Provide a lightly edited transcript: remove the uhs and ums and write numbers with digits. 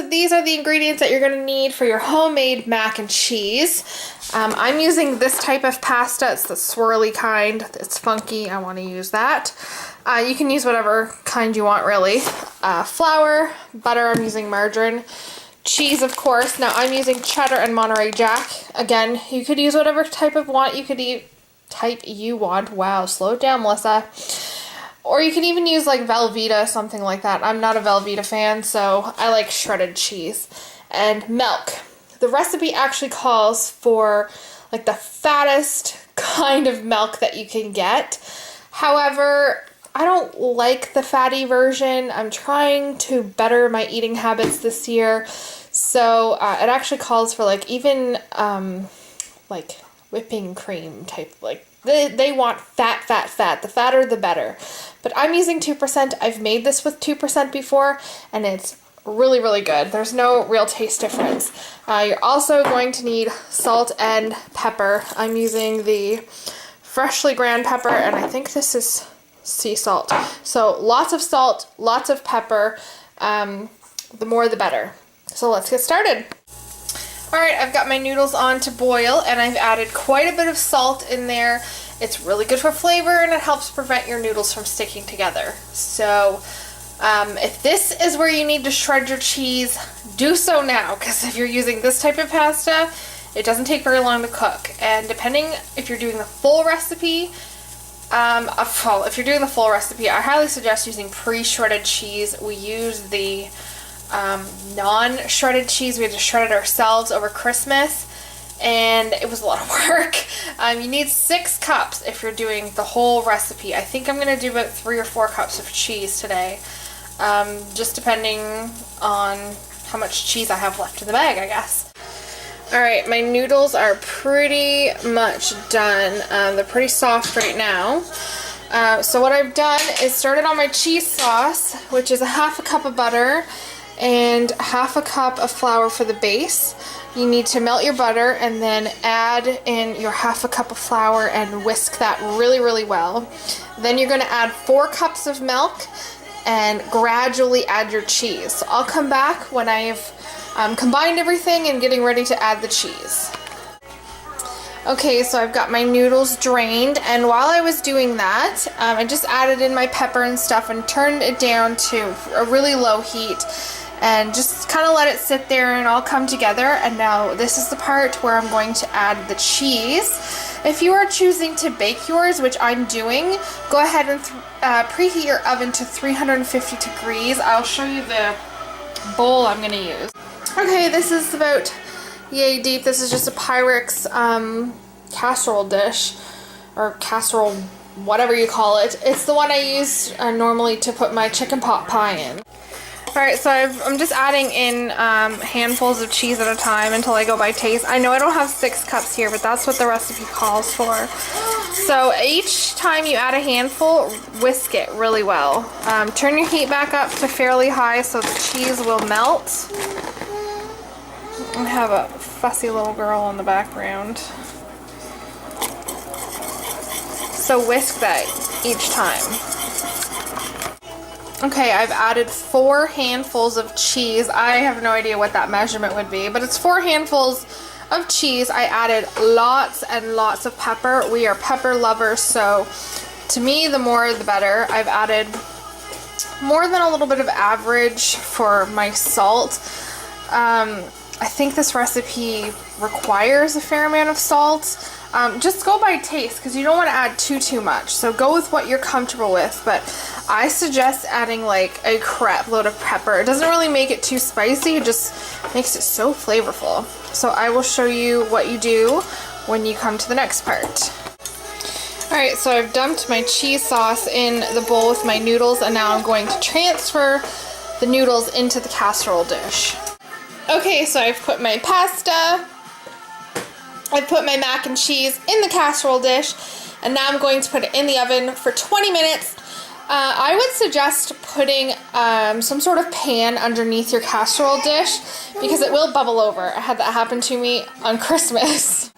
so these are the ingredients that you're going to need for your homemade mac and cheese. I'm using this type of pasta. It's the swirly kind. It's funky. I want to use that. You can use whatever kind you want, really. Flour, butter, I'm using margarine. Cheese, of course. Now I'm using cheddar and Monterey Jack. Again, you could use whatever type you want. Wow, slow it down, Melissa. Or you can even use like Velveeta, something like that. I'm not a Velveeta fan, so I like shredded cheese. And milk. The recipe actually calls for like the fattest kind of milk that you can get. However, I don't like the fatty version. I'm trying to better my eating habits this year. So it actually calls for like even like whipping cream type, like they want fat. The fatter the better. But I'm using 2%. I've made this with 2% before, and it's really, really good. There's no real taste difference. You're also going to need salt and pepper. I'm using the freshly ground pepper, and I think this is sea salt. So lots of salt, lots of pepper. The more the better. So let's get started. Alright, I've got my noodles on to boil, and I've added quite a bit of salt in there. It's really good for flavor, and it helps prevent your noodles from sticking together. So if this is where you need to shred your cheese, do so now, because if you're using this type of pasta, it doesn't take very long to cook. And depending if you're doing the full recipe, if you're doing the full recipe, I highly suggest using pre-shredded cheese. We use the non-shredded cheese. We had to shred it ourselves over Christmas, and it was a lot of work. You need 6 cups if you're doing the whole recipe. I think I'm going to do about 3 or 4 cups of cheese today, just depending on how much cheese I have left in the bag, I guess. Alright, my noodles are pretty much done. They're pretty soft right now. So what I've done is started on my cheese sauce, which is a half a cup of butter and half a cup of flour for the base. You need to melt your butter and then add in your half a cup of flour and whisk that really, really well. Then you're going to add 4 cups of milk and gradually add your cheese. So I'll come back when I've combined everything and getting ready to add the cheese. Okay, so I've got my noodles drained, and while I was doing that, I just added in my pepper and stuff and turned it down to a really low heat and just kind of let it sit there and all come together. And now this is the part where I'm going to add the cheese. If you are choosing to bake yours, which I'm doing, go ahead and preheat your oven to 350 degrees. I'll show you the bowl I'm going to use. Okay, this is about yay deep. This is just a Pyrex casserole dish, or casserole, whatever you call it. It's the one I use normally to put my chicken pot pie in. Alright, so I'm just adding in handfuls of cheese at a time until I go by taste. I know I don't have 6 cups here, but that's what the recipe calls for. So each time you add a handful, whisk it really well. Turn your heat back up to fairly high so the cheese will melt. I have a fussy little girl in the background. So whisk that each time. Okay, I've added 4 handfuls of cheese. I have no idea what that measurement would be, but it's 4 handfuls of cheese. I added lots and lots of pepper. We are pepper lovers, so to me, the more the better. I've added more than a little bit of average for my salt. I think this recipe requires a fair amount of salt. Just go by taste, because you don't want to add too much. So go with what you're comfortable with, but I suggest adding like a crap load of pepper. It doesn't really make it too spicy, it just makes it so flavorful. So I will show you what you do when you come to the next part. Alright, so I've dumped my cheese sauce in the bowl with my noodles, and now I'm going to transfer the noodles into the casserole dish. Okay, so I've put my pasta, I've put my mac and cheese in the casserole dish, and now I'm going to put it in the oven for 20 minutes. I would suggest putting some sort of pan underneath your casserole dish, because it will bubble over. I had that happen to me on Christmas.